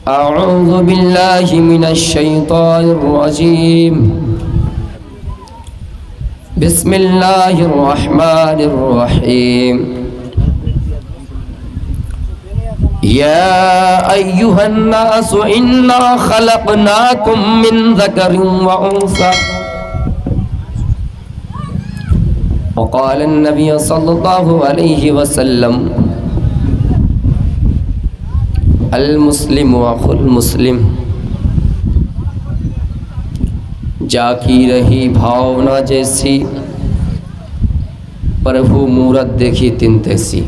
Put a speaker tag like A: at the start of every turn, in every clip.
A: أعوذ بالله من الشيطان الرجيم. بسم الله الرحمن الرحيم. يا أيها الناس إنا خلقناكم من ذكر وأنثى. وقال النبي صلى الله عليه وسلم: المسلم اخو المسلم. جاکی رہی بھاونا جیسی، پربھو مورت دیکھی تن تیسی.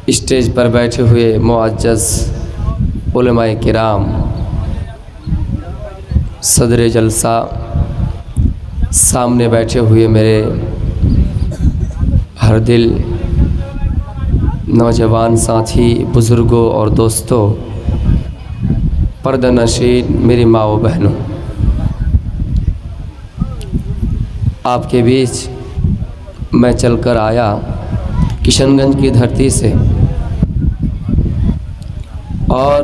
A: اسٹیج پر بیٹھے ہوئے معزز علماء کرام، صدر جلسہ، سامنے بیٹھے ہوئے میرے ہر دل نوجوان ساتھی، بزرگوں اور دوستوں، پردہ نشین میری ماں و بہنوں، آپ کے بیچ میں چل کر آیا کشن گنج کی دھرتی سے، اور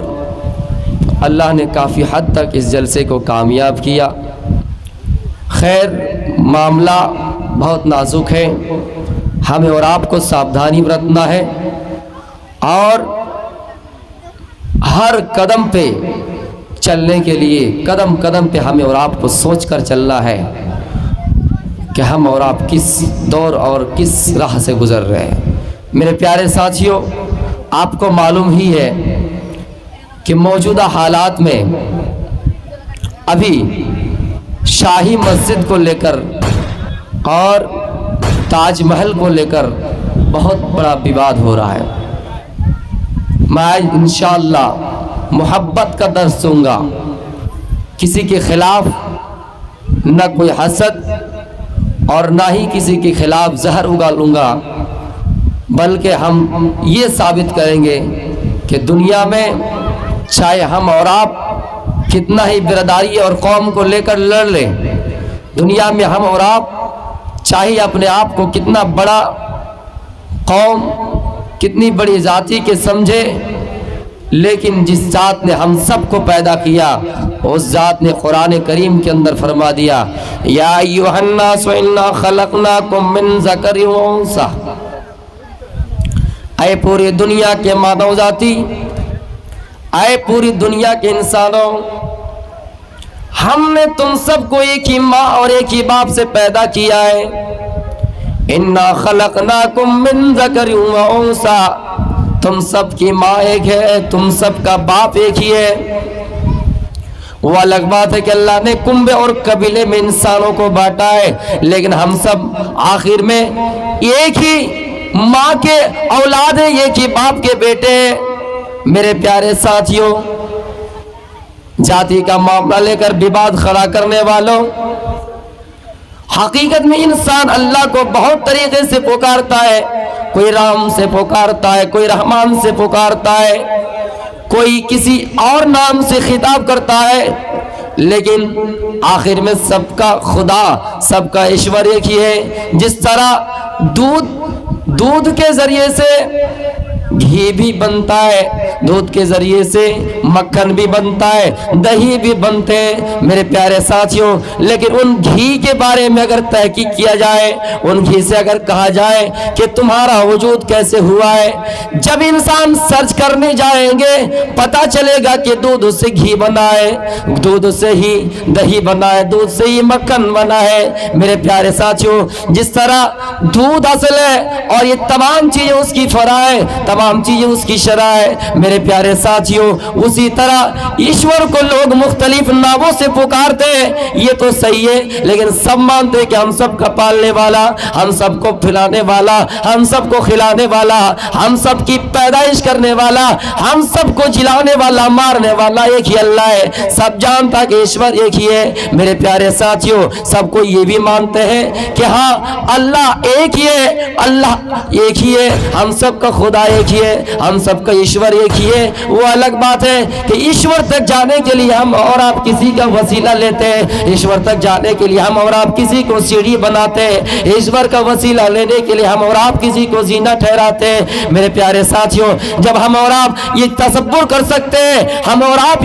A: اللہ نے کافی حد تک اس جلسے کو کامیاب کیا. خیر، معاملہ بہت نازک ہے، ہمیں اور آپ کو ساودھانی برتنا ہے، اور ہر قدم پہ چلنے کے لیے قدم قدم پہ ہمیں اور آپ کو سوچ کر چلنا ہے کہ ہم اور آپ کس دور اور کس راہ سے گزر رہے ہیں. میرے پیارے ساتھیوں، آپ کو معلوم ہی ہے کہ موجودہ حالات میں ابھی شاہی مسجد کو لے کر اور تاج محل کو لے کر بہت بڑا وواد ہو رہا ہے. میں آج انشاءاللہ محبت کا درس دوں گا، کسی کے خلاف نہ کوئی حسد اور نہ ہی کسی کے خلاف زہر اگالوں گا، بلکہ ہم یہ ثابت کریں گے کہ دنیا میں چاہے ہم اور آپ کتنا ہی برادری اور قوم کو لے کر لڑ لیں، دنیا میں ہم اور آپ چاہے اپنے آپ کو کتنا بڑا قوم، کتنی بڑی ذاتی کے سمجھے، لیکن جس ذات نے ہم سب کو پیدا کیا، اس ذات نے قرآن کریم کے اندر فرما دیا: یا ایھا الناس انا خلقناکم من ذکر و انثی. اے پوری دنیا کے مادہ ذاتی، اے پوری دنیا کے انسانوں، ہم نے تم سب کو ایک ہی ماں اور ایک ہی باپ سے پیدا کیا ہے. انا خلقناکم من ذکر و انثی. تم سب کی ماں ایک ہے، تم سب کا باپ ایک ہی ہے. وہ الگ بات ہے کہ اللہ نے کنبے اور قبیلے میں انسانوں کو بانٹا ہے، لیکن ہم سب آخر میں ایک ہی ماں کے اولاد ہیں، ایک ہی باپ کے بیٹے ہیں. میرے پیارے ساتھیوں، جاتی کا معاملہ لے کر وواد کھڑا کرنے والوں، حقیقت میں انسان اللہ کو بہت طریقے سے پکارتا ہے. کوئی رام سے پکارتا ہے، کوئی رحمان سے پکارتا ہے، کوئی کسی اور نام سے خطاب کرتا ہے، لیکن آخر میں سب کا خدا، سب کا ایشور ایک ہی ہے. جس طرح دودھ کے ذریعے سے گھی بھی بنتا ہے، دودھ کے ذریعے سے مکھن بھی بنتا ہے، دہی بھی بنتے ہیں میرے پیارے ساتھیوں. لیکن ان گھی کے بارے میں اگر تحقیق کیا جائے، ان گھی سے اگر کہا جائے کہ تمہارا وجود کیسے ہوا ہے، جب انسان سرچ کرنے جائیں گے پتہ چلے گا کہ دودھ سے گھی بنا ہے، دودھ سے ہی دہی بنا ہے، دودھ سے ہی مکھن بنا ہے. میرے پیارے ساتھیوں، جس طرح دودھ اصل ہے اور یہ تمام چیزیں اس کی فرع ہے، تمام چیزیں اس کی شرع ہے، میرے پیارے ساتھیوں، اسی طرح ایشور کو لوگ مختلف ناموں سے پکارتے ہیں. یہ تو صحیح ہے، لیکن سب مانتے ہیں کہ ہم سب کا پالنے والا، ہم سب کو پھلانے والا، ہم سب کو کھلانے والا، ہم سب کی پیدائش کرنے والا، ہم سب کو جلانے والا، مارنے والا ایک ہی اللہ ہے. سب جانتا کہ ایشور ایک ہی ہے. میرے پیارے ساتھیوں، سب کو یہ بھی مانتے ہیں کہ ہاں اللہ ایک ہی ہے، اللہ ایک ہی ہے، ہم سب کا خدا ایک ہی دیکھیے ہم سب کا ایشور ایک ہی ہے. وہ الگ بات ہے کہ ایشور تک جانے کے لیے ہم اور آپ کسی کا وسیلہ لیتے ہیں. ایشور تک جانے کے لیے ہم اور آپ کسی کو سیڑھی بناتے ہیں. ایشور کا وسیلہ لینے کے لیے ہم اور آپ کسی کو زینہ ٹھہراتے ہیں. میرے پیارے ساتھیوں, جب ہم اور آپ یہ تصور کر سکتے ہیں, ہم اور آپ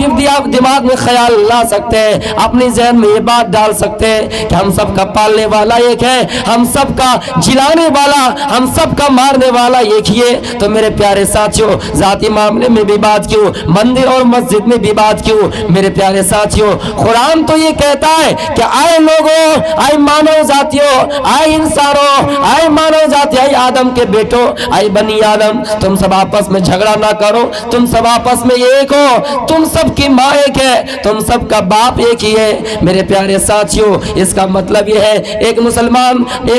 A: دماغ میں خیال لا سکتے ہیں, اپنے ذہن میں یہ بات ڈال سکتے ہیں کہ ہم سب کا پالنے والا ایک ہے, ہم سب کا جلانے والا, ہم سب کا مارنے والا ایک ہی ہے, تو میرے پیارے ساتھیوں ذاتی معاملے میں بھی بات کیوں, مندر اور مسجد میں بھی بات کیوں. میرے پیارے ساتھیوں قرآن تو یہ کہتا ہے کہ آئے لوگوں, آئے مانو ذاتیوں, آئے انسانوں, آئے مانو ذاتی, آئے آدم کے بیٹوں, آئے بنی آدم, تم سب آپس میں جھگڑا نہ کرو, تم سب آپس میں ایک ہو, تم سب کی ماں ایک ہے, تم سب کا باپ ایک ہی ہے. میرے پیارے ساتھیوں اس کا مطلب یہ ہے ایک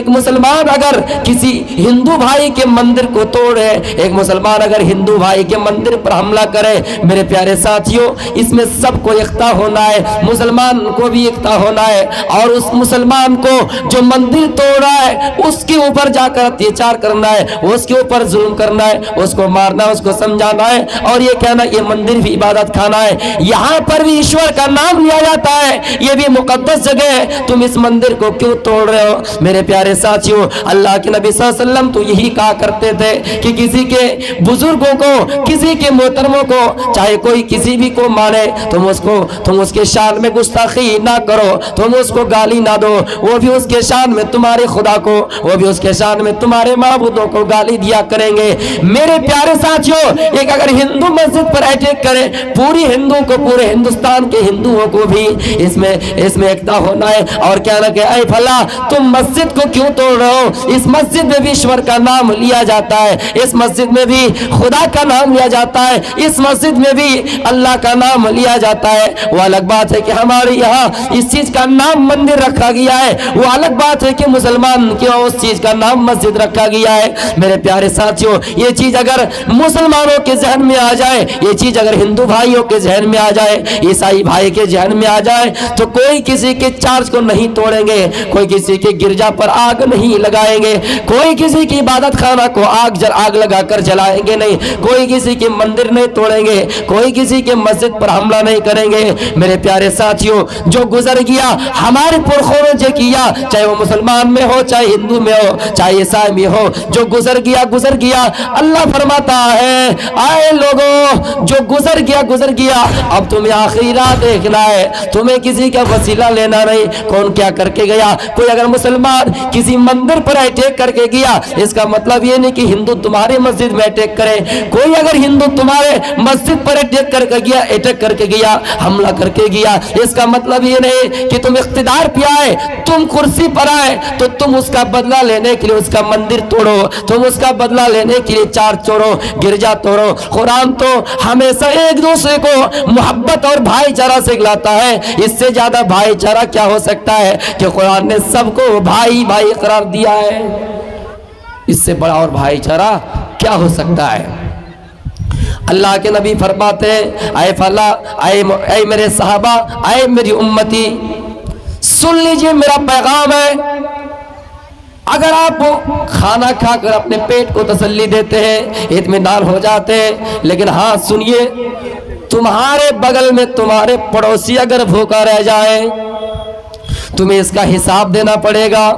A: مسلمان اگر کسی ہندو بھائی کے مندر کو توڑے, ایک مسلمان اگر ہندو بھائی کے مندر پر حملہ کرے, میرے پیارے ساتھیوں اس میں سب کو اکٹھا ہونا ہے, مسلمان کو بھی اکٹھا ہونا ہے, اور اس مسلمان کو جو مندر توڑ رہا ہے اس کے اوپر جا کر اتیاچار کرنا ہے, اس کے اوپر ظلم کرنا ہے, اس کو مارنا, اس کو سمجھانا ہے, اور یہ کہنا یہ مندر بھی عبادت خانہ ہے, یہاں پر بھی ایشور کا نام لیا جاتا ہے, یہ بھی مقدس جگہ ہے, تم اس مندر کو کیوں توڑ رہے ہو. میرے پیارے ساتھیوں اللہ کے نبی صلی اللہ علیہ وسلم تو یہی کہا کرتے تھے کہ کسی کے بزرگوں کو, کسی کے محترموں کو, چاہے کوئی کسی بھی کو مانے, تم اس کے شان میں گستاخی نہ کرو, تم اس کو گالی نہ دو, وہ بھی اس کے شان میں تمہارے خدا کو, وہ بھی اس کے شان میں تمہارے معبودوں کو گالی دیا کریں گے. میرے پیارے ساتھیوں ایک اگر ہندو مسجد پر اٹیک کرے, پوری ہندو کو, پورے ہندوستان کے ہندوؤں کو بھی اس میں اکٹھا ہونا ہے, اور کہنا کہ اے فلاں تم مسجد کو کیوں توڑ رہے ہو, اس مسجد میں بھی ایشور کا نام لیا جاتا ہے, اس مسجد میں بھی خدا کا نام لیا جاتا ہے, اس مسجد میں بھی اللہ کا نام لیا جاتا ہے. وہ الگ بات ہے کہ ہمارے یہاں اس چیز کا نام مندر رکھا گیا ہے, وہ الگ بات ہے کہ مسلمان کیوں اس چیز کا نام مسجد رکھا گیا ہے. میرے پیارے ساتھیوں یہ چیز اگر مسلمانوں کے ذہن میں آ جائے, یہ چیز اگر ہندو بھائیوں کے ذہن میں آ جائے, عیسائی بھائی کے ذہن میں آ جائے, تو کوئی کسی کے چارج کو نہیں توڑیں گے, کوئی کسی کے گرجا پر آگ نہیں لگائیں گے, کوئی کسی کی عبادت خانہ کو آگ لگا کر جلائیں گے نہیں, کوئی کسی کے مندر نہیں توڑیں گے, کوئی کسی کے مسجد پر حملہ نہیں کریں گے. میرے پیارے ساتھیوں جو گزر گیا ہمارے پرخوں نے کیا, چاہے وہ مسلمان میں ہو, چاہے ہندو میں ہو, چاہے عیسائی میں ہو, جو گزر گیا. اللہ فرماتا ہے آئے لوگوں جو گزر گیا, اب تمہیں آخری راہ دیکھنا ہے, تمہیں کسی کا وسیلہ لینا نہیں, کون کیا کر کے گیا. کوئی اگر مسلمان کسی مندر پر اٹیک کر کے گیا, اس کا مطلب یہ نہیں کہ ہندو تمہاری مسجد میں اٹیک کرے. کوئی اگر ہندو تمہارے مسجد پر اٹیک کر کے گیا, حملہ کر کے گیا, اس کا مطلب یہ نہیں کہ تم اقتدار پہ آئے, تم کرسی پر آئے تو تم اس کا بدلہ لینے کے لیے اس کا مندر توڑو, تم اس کا بدلہ لینے کے لیے چارج توڑو, گرجا توڑو. قرآن تو ہمیشہ ایک دوسرے کو محبت اور بھائی چارہ سکھلاتا ہے. اس سے زیادہ بھائی چارہ کیا ہو سکتا ہے کہ قرآن نے سب کو بھائی بھائی قرار دیا ہے, اس سے بڑا اور بھائی چارہ کیا ہو سکتا ہے. اللہ کے نبی فرماتے ہیں اے فلاں, اے میرے صحابہ, اے میری امتی, سن لیجئے میرا پیغام ہے. اگر آپ کھانا کھا کر اپنے پیٹ کو تسلی دیتے ہیں, اطمینان ہو جاتے ہیں, لیکن ہاں سنیے, تمہارے بغل میں تمہارے پڑوسی اگر بھوکا رہ جائے تمہیں اس کا حساب دینا پڑے گا.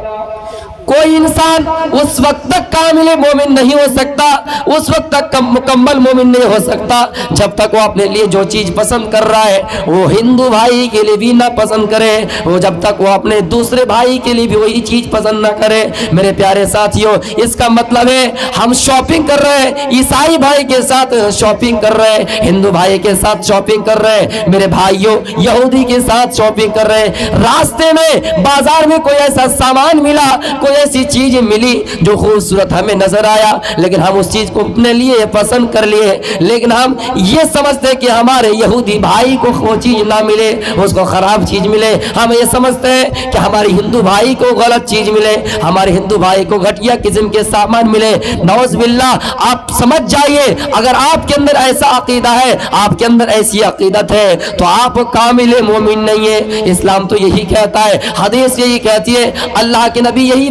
A: کوئی انسان اس وقت تک کامل مومن نہیں ہو سکتا, اس وقت تک مکمل مومن نہیں ہو سکتا جب تک وہ اپنے لیے جو چیز پسند کر رہا ہے وہ ہندو بھائی کے لیے بھی نہ پسند کرے, وہ جب تک وہ اپنے دوسرے بھائی کے لیے بھی وہی چیز پسند نہ کرے. میرے پیارے ساتھیوں اس کا مطلب ہے ہم شاپنگ کر رہے ہیں, عیسائی بھائی کے ساتھ شاپنگ کر رہے ہیں, ہندو بھائی کے ساتھ شاپنگ کر رہے ہیں, میرے بھائیوں یہودی کے ساتھ شاپنگ کر رہے ہیں. راستے میں بازار میں کوئی ایسا سامان ملا, کوئی ایسی چیز ملی جو خوبصورت ہمیں نظر آیا, لیکن ہم اس چیز کو اپنے لیے پسند کر لیے, لیکن ہم یہ سمجھتے کہ ہمارے یہودی بھائی کو وہ چیز نہ ملے, اس کو خراب چیز ملے. ہم یہ سمجھتے ہیں کہ ہمارے ہندو بھائی کو غلط چیز ملے, ہمارے ہندو بھائی کو گھٹیا قسم کے سامان ملے. نعوذ باللہ. آپ سمجھ جائیے اگر آپ کے اندر ایسا عقیدہ ہے, آپ کے اندر ایسی عقیدت ہے تو آپ کامل مومن نہیں ہے. اسلام تو یہی کہتا ہے, حدیث یہی کہتی ہے, اللہ کے نبی یہی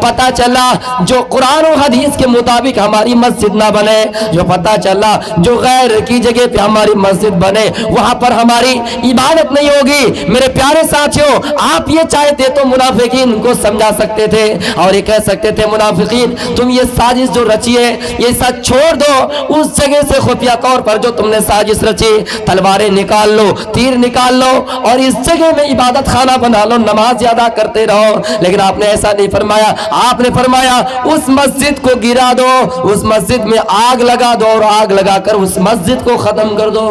A: پتہ چلا جو قرآن و حدیث کے مطابق ہماری مسجد نہ بنے، جو پتہ چلا جو غیر کی جگہ پہ ہماری مسجد بنے، وہاں پر ہماری عبادت نہیں ہوگی۔ میرے پیارے ساتھیوں، آپ یہ چاہتے تو منافقین کو سمجھا سکتے تھے اور یہ کہہ سکتے تھے منافقین تم یہ سازش جو رچی ہے یہ سب چھوڑ دو، اس جگہ سے خفیہ طور پر جو تم نے سازش رچی تلواریں نکال لو، تیر نکال لو اور اس جگہ میں عبادت خانہ بنا لو، نماز ادا کرتے رہو۔ لیکن آپ نے ایسا نہیں فرمایا، آپ نے فرمایا اس مسجد کو گرا دو، اس مسجد میں آگ لگا دو اور آگ لگا کر اس مسجد کو ختم کر دو۔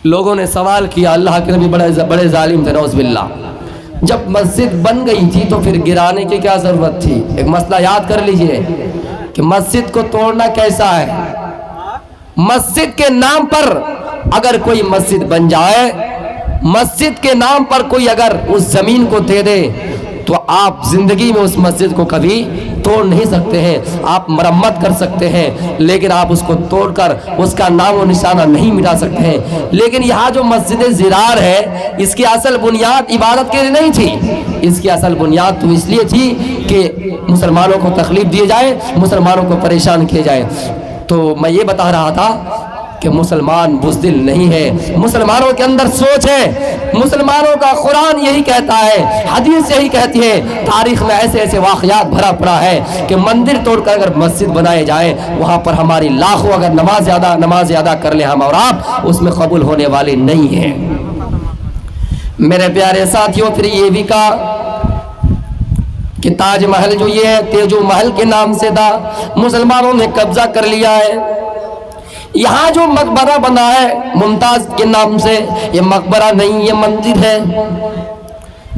A: لوگوں نے سوال کیا، اللہ کے نبی بڑے ظالم تھے نعوذ باللہ، جب مسجد بن گئی تھی تو پھر گرانے کی کیا ضرورت تھی؟ ایک مسئلہ یاد کر لیجئے کہ مسجد کو توڑنا کیسا ہے۔ مسجد کے نام پر اگر کوئی مسجد بن جائے، مسجد کے نام پر کوئی اگر اس زمین کو دے دے تو آپ زندگی میں اس مسجد کو کبھی توڑ نہیں سکتے ہیں، آپ مرمت کر سکتے ہیں لیکن آپ اس کو توڑ کر اس کا نام و نشانہ نہیں مٹا سکتے ہیں۔ لیکن یہاں جو مسجد زرار ہے اس کی اصل بنیاد عبادت کے لیے نہیں تھی، اس کی اصل بنیاد تو اس لیے تھی کہ مسلمانوں کو تکلیف دی جائے، مسلمانوں کو پریشان کیے جائے۔ تو میں یہ بتا رہا تھا کہ مسلمان بزدل نہیں ہے، مسلمانوں کے اندر سوچ ہے، مسلمانوں کا قرآن یہی کہتا ہے، حدیث یہی کہتی ہے، تاریخ میں ایسے ایسے واقعات بھرا پڑا ہے کہ مندر توڑ کر اگر مسجد بنائے جائے وہاں پر ہماری لاکھوں اگر نماز ادا کر لیں ہم اور آپ، اس میں قبول ہونے والے نہیں ہیں۔ میرے پیارے ساتھیوں، پھر یہ بھی کہا کہ تاج محل جو یہ ہے تیجو محل کے نام سے تھا، مسلمانوں نے قبضہ کر لیا ہے۔ یہاں جو مقبرہ بنا ہے ممتاز کے نام سے، یہ مقبرہ نہیں، یہ مندر ہے،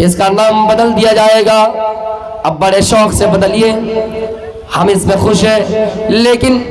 A: اس کا نام بدل دیا جائے گا۔ اب بڑے شوق سے بدلیے، ہم اس میں خوش ہیں، لیکن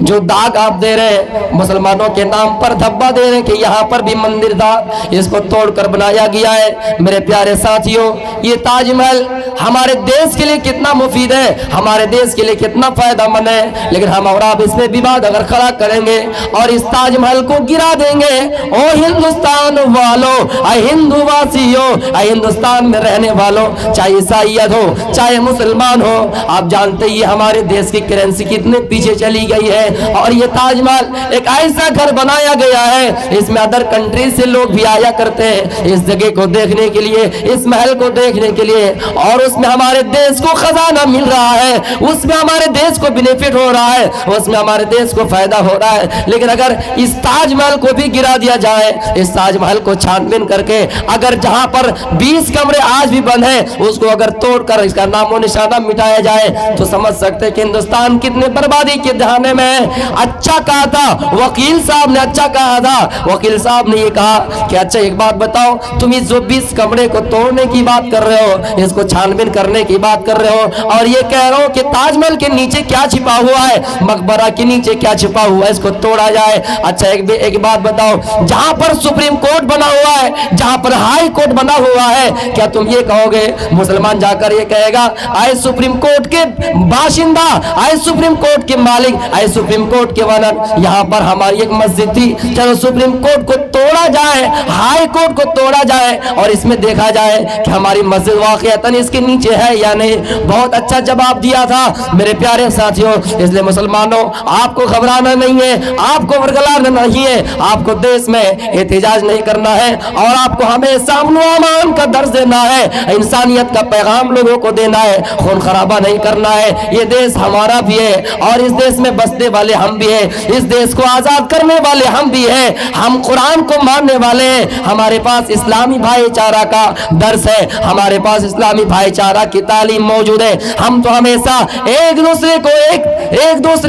A: جو داغ آپ دے رہے ہیں مسلمانوں کے نام پر، دھبا دے رہے ہیں کہ یہاں پر بھی مندر تھا، اس کو توڑ کر بنایا گیا ہے۔ میرے پیارے ساتھیوں، یہ تاج محل ہمارے دیش کے لیے کتنا مفید ہے، ہمارے دیش کے لیے کتنا فائدہ مند ہے، لیکن ہم اور آپ اس میں وواد اگر کھڑا کریں گے اور اس تاج محل کو گرا دیں گے، او ہندوستان والوں، اے ہندو واسیوں، اے ہندوستان میں رہنے والوں، چاہے عیسائیت ہو چاہے مسلمان ہو، آپ جانتے ہی ہمارے دیش کی کرنسی کتنے پیچھے چلی گئی ہے، اور یہ تاج محل ایک ایسا گھر بنایا گیا ہے، اس میں ادر کنٹری سے لوگ بھی آیا کرتے ہیں اس جگہ کو دیکھنے کے لیے، اس محل کو دیکھنے کے لیے، اور اس میں ہمارے دیش کو خزانہ مل رہا ہے، اس میں ہمارے دیش کو بینیفٹ ہو رہا ہے، اس میں ہمارے دیش کو فائدہ ہو رہا ہے۔ لیکن اگر اس تاج محل کو بھی گرا دیا جائے، اس تاج محل کو چھان بین کر کے اگر جہاں پر 20 کمرے آج بھی بند ہیں اس کو اگر توڑ کر اس کا نام و نشانہ مٹایا جائے تو سمجھ سکتے کہ ہندوستان کتنے بربادی کے دہانے میں ہے۔ اچھا کہا تھا وکیل صاحب نے، اچھا کہا تھا وکیل صاحب نے، یہ کہا کہ اچھا ایک بات بتاؤ، تم اس جو 20 کمرے کو توڑنے کی بات کر رہے ہو، اس کو چھان بین کرنے کی بات کر رہے ہو، اور یہ کہہ رہے ہو کہ تاج محل کے نیچے کیا چھپا ہوا ہے، مقبرہ کے نیچے کیا چھپا ہوا ہے، اس کو توڑا جائے۔ اچھا ایک بات بتاؤ، جہاں پر سپریم کورٹ بنا ہوا ہے، جہاں پر ہائی کورٹ بنا ہوا ہے، کیا تم یہ کہو گے مسلمان جا کر یہ کہے گا آئے سپریم کورٹ کے باشندہ، آئے سپریم کورٹ کے مالک، آئے سپریم کورٹ کے ونن، یہاں پر ہماری ایک مسجد تھی، چلو سپریم کورٹ کو توڑا جائے، ہائی کورٹ کو توڑا جائے اور اس میں دیکھا جائے کہ ہماری مسجد واقعتاً اس کے نیچے ہے یا نہیں۔ بہت اچھا جواب دیا تھا میرے پیارے ساتھیوں۔ اس لیے مسلمانوں، آپ کو گھبرانا نہیں ہے، آپ کو ورگلانا نہیں ہے، آپ کو دیش میں احتجاج نہیں کرنا ہے، اور آپ کو ہمیشہ امن و امان کا درس دینا ہے، انسانیت کا پیغام لوگوں کو دینا ہے، خون خرابہ نہیں کرنا ہے۔ یہ دیش ہمارا بھی ہے اور اس دیش میں بسنے والے ہم بھی ہیں، اس دیش کو آزاد کرنے والے ہم بھی ہیں، ہم قرآن کو ماننے والے ہیں، ہمارے پاس اسلامی بھائی چارہ کا درس ہے، ہمارے پاس اسلامی بھائی چارہ کی تعلیم موجود ہے۔ ہم تو ہمیشہ ایک دوسرے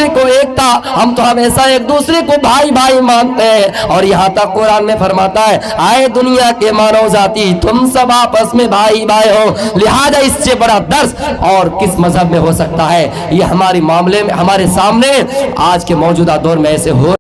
A: کو ایکتا، ہم تو ہمیشہ ایک دوسرے کو بھائی بھائی مانتے ہیں، اور یہاں تک قرآن میں فرماتا ہے آئے دنیا کے مانو ذاتی تم سب آپس میں بھائی بھائی ہو، لہذا اس سے بڑا درس اور کس مذہب میں ہو سکتا ہے۔ یہ ہمارے معاملے میں ہمارے سامنے آج کے موجودہ دور میں ایسے ہو